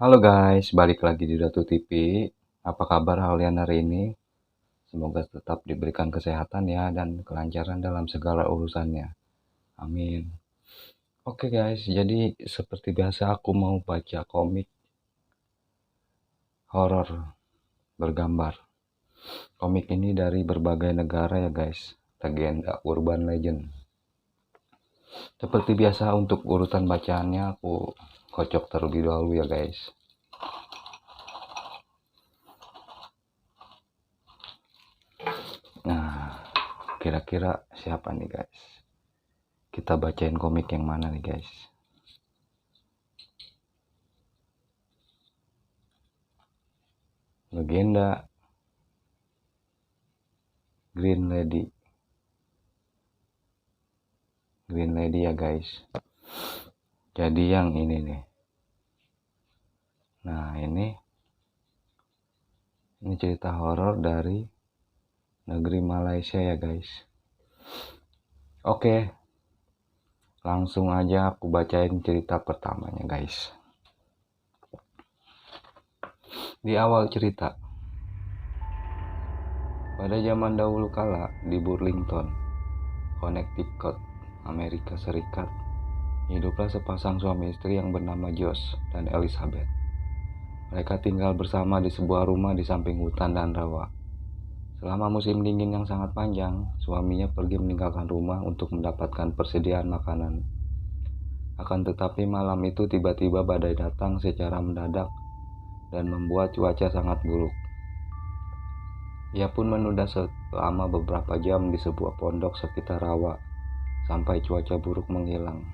Halo guys, balik lagi di Datu TV. Apa kabar kalian hari ini? Semoga tetap diberikan kesehatan ya dan kelancaran dalam segala urusannya. Amin. Oke guys, jadi seperti biasa aku mau baca komik horor bergambar. Komik ini dari berbagai negara ya guys. Legenda urban legend. Seperti biasa untuk urutan bacaannya aku kocok terlebih dahulu ya guys. Nah, kira-kira siapa nih guys? Kita bacain komik yang mana nih guys? Legenda Green Lady ya guys. Jadi yang ini nih. Nah ini cerita horor dari negeri Malaysia ya guys. Oke, langsung aja aku bacain cerita pertamanya guys. Di awal cerita, pada zaman dahulu kala di Burlington, Connecticut, Amerika Serikat, hiduplah sepasang suami istri yang bernama Josh dan Elizabeth. Mereka tinggal bersama di sebuah rumah di samping hutan dan rawa. Selama musim dingin yang sangat panjang, suaminya pergi meninggalkan rumah untuk mendapatkan persediaan makanan. Akan tetapi malam itu tiba-tiba badai datang secara mendadak dan membuat cuaca sangat buruk. Ia pun menunda selama beberapa jam di sebuah pondok sekitar rawa sampai cuaca buruk menghilang.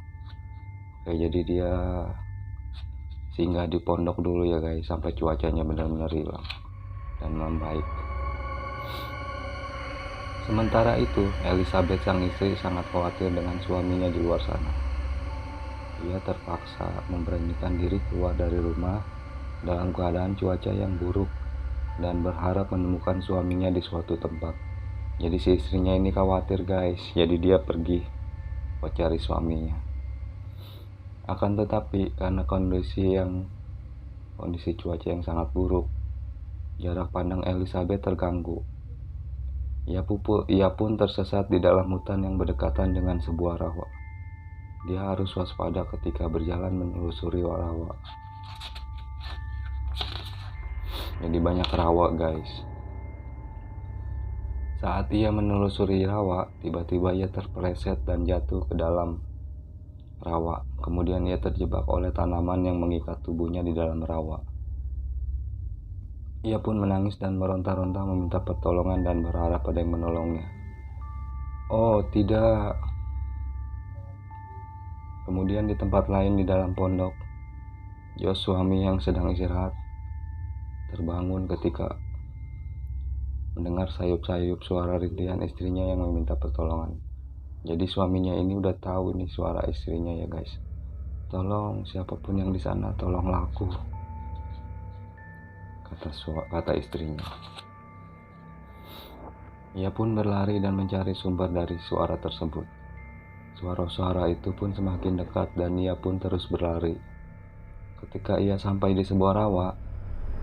Oke, jadi dia singgah di pondok dulu ya guys sampai cuacanya benar-benar hilang dan membaik. Sementara itu, Elizabeth sang istri sangat khawatir dengan suaminya di luar sana. Ia terpaksa memberanikan diri keluar dari rumah dalam keadaan cuaca yang buruk dan berharap menemukan suaminya di suatu tempat. Jadi si istrinya ini khawatir guys, jadi dia pergi buat cari suaminya. Akan tetapi karena kondisi cuaca yang sangat buruk, jarak pandang Elizabeth terganggu. Ia pun tersesat di dalam hutan yang berdekatan dengan sebuah rawa. Dia harus waspada ketika berjalan menelusuri rawa. Jadi banyak rawa guys. Saat ia menelusuri rawa, tiba-tiba ia terpeleset dan jatuh ke dalam rawa. Kemudian ia terjebak oleh tanaman yang mengikat tubuhnya di dalam rawa. Ia pun menangis dan meronta-ronta meminta pertolongan dan berharap ada yang menolongnya. Oh tidak. Kemudian di tempat lain di dalam pondok, Josh suami yang sedang istirahat terbangun ketika mendengar sayup-sayup suara rintihan istrinya yang meminta pertolongan. Jadi suaminya ini udah tahu nih suara istrinya ya guys. Tolong siapapun yang di sana, tolonglah aku, kata istrinya. Ia pun berlari dan mencari sumber dari suara tersebut. Suara-suara itu pun semakin dekat dan ia pun terus berlari. Ketika ia sampai di sebuah rawa,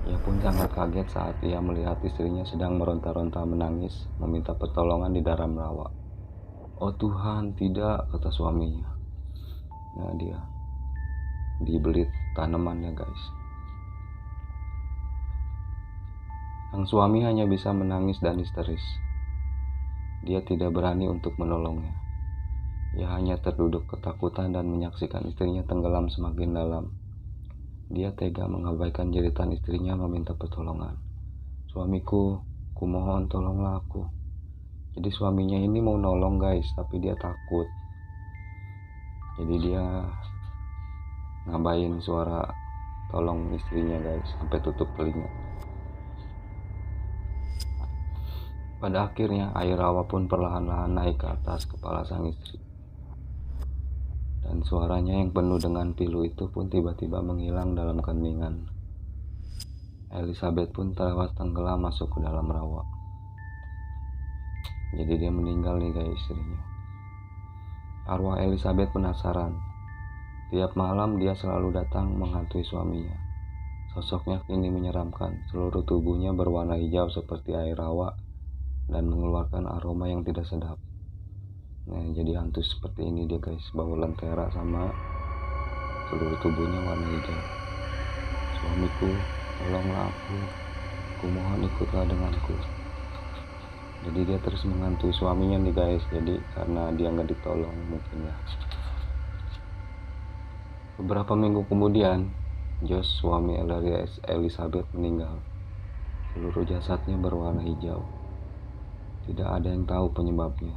ia pun sangat kaget saat ia melihat istrinya sedang meronta-ronta menangis, meminta pertolongan di dalam rawa. Oh Tuhan, tidak, kata suaminya. Nah dia dibelit tanamannya guys. Sang suami hanya bisa menangis dan histeris. Dia tidak berani untuk menolongnya. Ia hanya terduduk ketakutan dan menyaksikan istrinya tenggelam semakin dalam. Dia tega mengabaikan jeritan istrinya meminta pertolongan. Suamiku, kumohon tolonglah aku. Jadi suaminya ini mau nolong guys, tapi dia takut. Jadi dia ngabain suara tolong istrinya guys, sampai tutup telinga. Pada akhirnya air rawa pun perlahan-lahan naik ke atas kepala sang istri. Dan suaranya yang penuh dengan pilu itu pun tiba-tiba menghilang dalam keningan. Elizabeth pun tewas tenggelam masuk ke dalam rawa. Jadi dia meninggal nih guys istrinya. Arwah Elizabeth penasaran. Tiap malam dia selalu datang menghantui suaminya. Sosoknya kini menyeramkan, seluruh tubuhnya berwarna hijau seperti air rawa dan mengeluarkan aroma yang tidak sedap. Nah, jadi hantu seperti ini dia guys, bawa lentera sama seluruh tubuhnya warna hijau. Suamiku, tolonglah aku mohon ikutlah denganku. Jadi dia terus menghantui suaminya nih guys, jadi karena dia nggak ditolong mungkin ya. Beberapa minggu kemudian, Josh, suami Elizabeth, meninggal. Seluruh jasadnya berwarna hijau. Tidak ada yang tahu penyebabnya.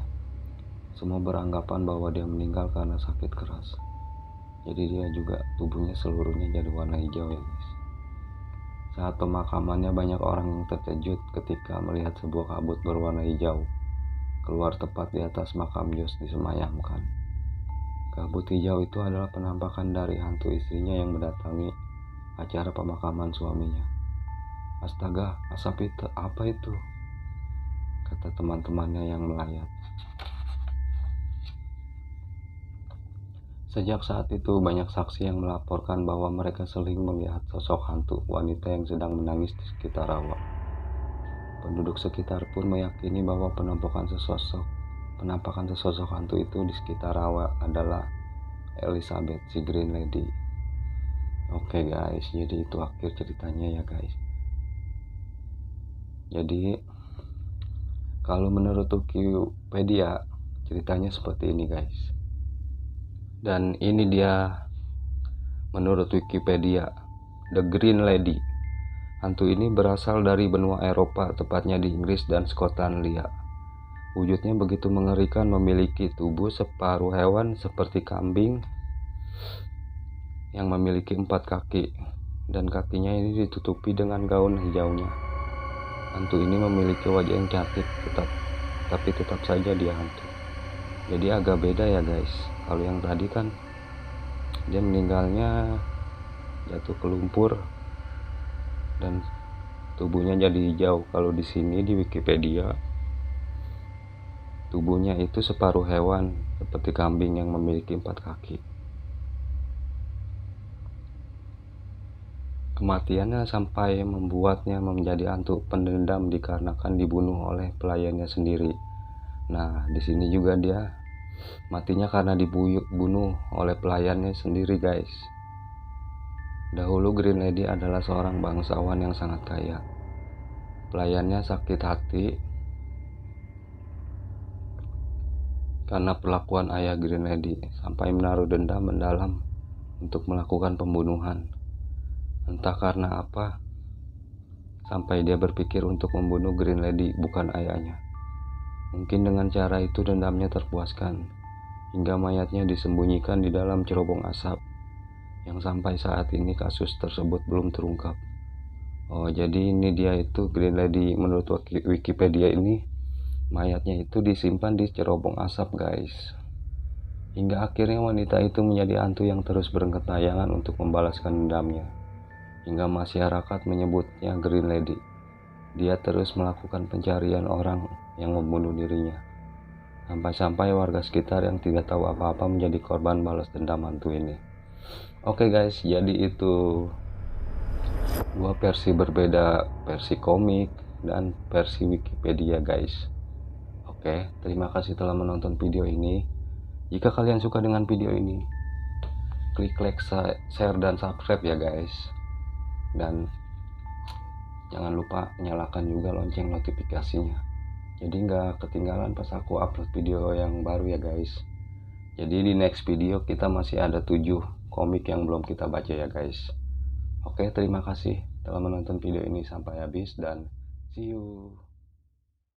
Semua beranggapan bahwa dia meninggal karena sakit keras. Jadi dia juga tubuhnya seluruhnya jadi warna hijau ya guys. Saat pemakamannya banyak orang yang terkejut ketika melihat sebuah kabut berwarna hijau keluar tepat di atas makam Josh disemayamkan. Kabut hijau itu adalah penampakan dari hantu istrinya yang mendatangi acara pemakaman suaminya. Astaga, asap itu apa itu? Kata teman-temannya yang melayat. Sejak saat itu banyak saksi yang melaporkan bahwa mereka sering melihat sosok hantu wanita yang sedang menangis di sekitar rawa. Penduduk sekitar pun meyakini bahwa penampakan sesosok hantu itu di sekitar rawa adalah Elizabeth, si Green Lady. Oke guys, jadi itu akhir ceritanya ya guys. Jadi kalau menurut Wikipedia ceritanya seperti ini guys. Dan ini dia menurut Wikipedia, The Green Lady. Hantu ini berasal dari benua Eropa, tepatnya di Inggris dan Skotlandia. Wujudnya begitu mengerikan, memiliki tubuh separuh hewan seperti kambing yang memiliki 4 kaki, dan kakinya ini ditutupi dengan gaun hijaunya. Hantu ini memiliki wajah yang cantik, tapi tetap saja dia hantu. Jadi agak beda ya guys. Kalau yang tadi kan dia meninggalnya jatuh ke lumpur dan tubuhnya jadi hijau. Kalau di sini di Wikipedia tubuhnya itu separuh hewan seperti kambing yang memiliki 4 kaki. Kematiannya sampai membuatnya menjadi hantu pendendam dikarenakan dibunuh oleh pelayannya sendiri. Nah, di sini juga dia matinya karena dibunuh oleh pelayannya sendiri guys. Dahulu Green Lady adalah seorang bangsawan yang sangat kaya. Pelayannya sakit hati karena perlakuan ayah Green Lady sampai menaruh dendam mendalam untuk melakukan pembunuhan. Entah karena apa, sampai dia berpikir untuk membunuh Green Lady bukan ayahnya. Mungkin dengan cara itu dendamnya terpuaskan, hingga mayatnya disembunyikan di dalam cerobong asap, yang sampai saat ini kasus tersebut belum terungkap. Oh, jadi ini dia itu Green Lady menurut Wikipedia ini, mayatnya itu disimpan di cerobong asap guys. Hingga akhirnya wanita itu menjadi hantu yang terus bergentayangan untuk membalaskan dendamnya. Hingga masyarakat menyebutnya Green Lady. Dia terus melakukan pencarian orang yang membunuh dirinya. Sampai-sampai warga sekitar yang tidak tahu apa-apa menjadi korban balas dendam hantu ini. Oke guys, jadi itu 2 versi berbeda, versi komik dan versi Wikipedia guys. Oke, terima kasih telah menonton video ini. Jika kalian suka dengan video ini, klik like, share, dan subscribe ya guys. Dan jangan lupa nyalakan juga lonceng notifikasinya, jadi nggak ketinggalan pas aku upload video yang baru ya guys. Jadi di next video kita masih ada 7 komik yang belum kita baca ya guys. Oke, terima kasih telah menonton video ini sampai habis dan see you.